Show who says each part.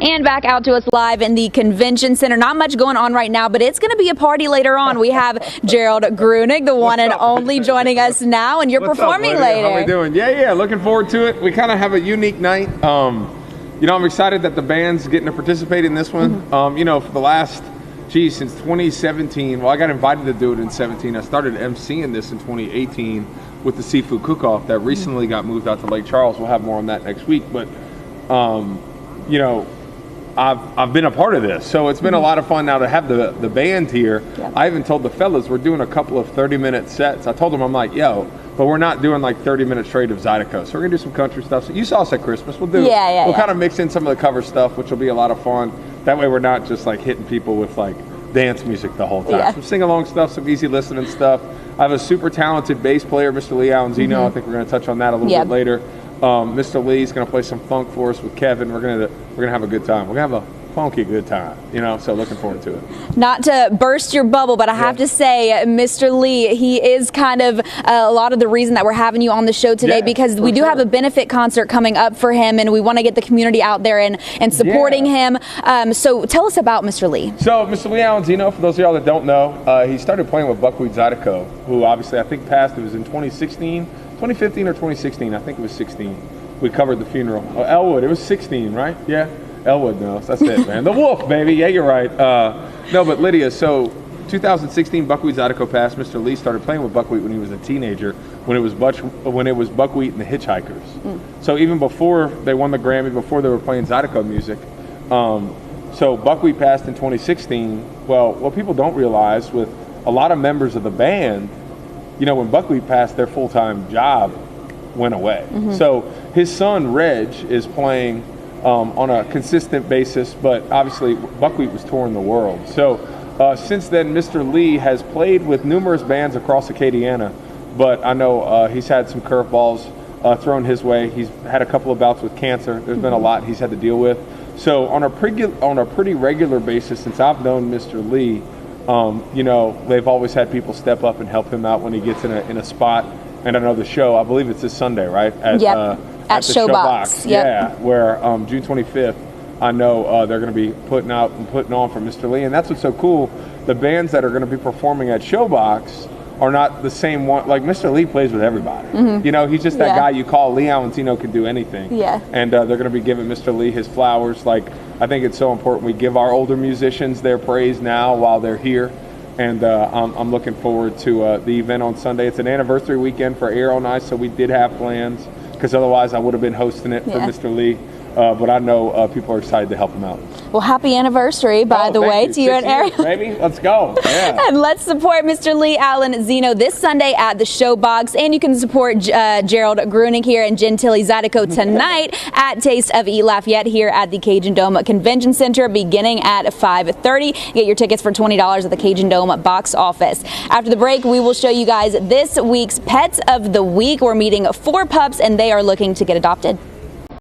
Speaker 1: And back out to us live in the convention center. Not much going on right now, but it's going to be a party later on. We have Gerald Grunig, the one and only, joining us now, and you're performing later.
Speaker 2: How we doing? Yeah, looking forward to it. We kind of have a unique night. I'm excited that the band's getting to participate in this one. For the last, since 2017, well, I got invited to do it in 17. I started emceeing this in 2018 with the Seafood Cook-Off that recently got moved out to Lake Charles. We'll have more on that next week, but I've been a part of this, so it's been a lot of fun now to have the band here. Yep. I even told the fellas we're doing a couple of 30-minute sets. I told them, I'm like, but we're not doing like 30 minutes straight of Zydeco. So we're gonna do some country stuff. So you saw us at Christmas. We'll kind of mix in some of the cover stuff, which will be a lot of fun. That way we're not just like hitting people with like dance music the whole time. Yeah. Some sing-along stuff, some easy listening stuff. I have a super talented bass player, Mr. Lee Allen Zeno. I think we're gonna touch on that a little bit later. Mr. Lee's gonna play some funk for us with Kevin. We're gonna have a good time. We're gonna have a funky good time, so looking forward to it.
Speaker 1: Not to burst your bubble, but I have to say, Mr. Lee, he is kind of a lot of the reason that we're having you on the show today, because we do have a benefit concert coming up for him, and we want to get the community out there and supporting him. So tell us about Mr. Lee.
Speaker 2: So Mr. Lee Allen Zeno, for those of y'all that don't know, he started playing with Buckwheat Zydeco, who obviously I think passed. It was in 2015 or 2016. I think it was 16. We covered the funeral. Elwood, it was 16, right? Yeah. Elwood knows. That's it, man. The Wolf, baby. Yeah, you're right. No, but Lydia, so 2016, Buckwheat Zydeco passed. Mr. Lee started playing with Buckwheat when he was a teenager, when it was Buckwheat and the Hitchhikers. So even before they won the Grammy, before they were playing Zydeco music, so Buckwheat passed in 2016. Well, what people don't realize, with a lot of members of the band, when Buckwheat passed, their full-time job went away. So his son, Reg, is playing on a consistent basis, but obviously Buckwheat was touring the world. So since then, Mr. Lee has played with numerous bands across Acadiana, but I know he's had some curveballs thrown his way. He's had a couple of bouts with cancer. There's been a lot he's had to deal with. So on a pretty regular basis, since I've known Mr. Lee, they've always had people step up and help him out when he gets in a spot. And I know the show, I believe it's this Sunday, right? At the Shobox. Yeah, where June 25th, I know they're going to be putting on for Mr. Lee. And that's what's so cool. The bands that are going to be performing at Shobox are not the same one. Like, Mr. Lee plays with everybody. He's just that guy you call. Lee Allen Zeno can do anything. Yeah. And they're going to be giving Mr. Lee his flowers. Like, I think it's so important we give our older musicians their praise now while they're here. And I'm looking forward to the event on Sunday. It's an anniversary weekend for Air on Ice, so we did have plans, because otherwise I would have been hosting it for Mr. Lee. But I know people are excited to help him out. Well, happy anniversary, by the way, to you and Ariel. Baby, let's go. Yeah. And let's support Mr. Lee Allen Zeno this Sunday at the Shobox. And you can support Gerald Grunig here and Gentilly Zydeco tonight at Taste of E Lafayette here at the Cajun Dome Convention Center, beginning at 5:30. Get your tickets for $20 at the Cajun Dome box office. After the break, we will show you guys this week's Pets of the Week. We're meeting 4 pups, and they are looking to get adopted.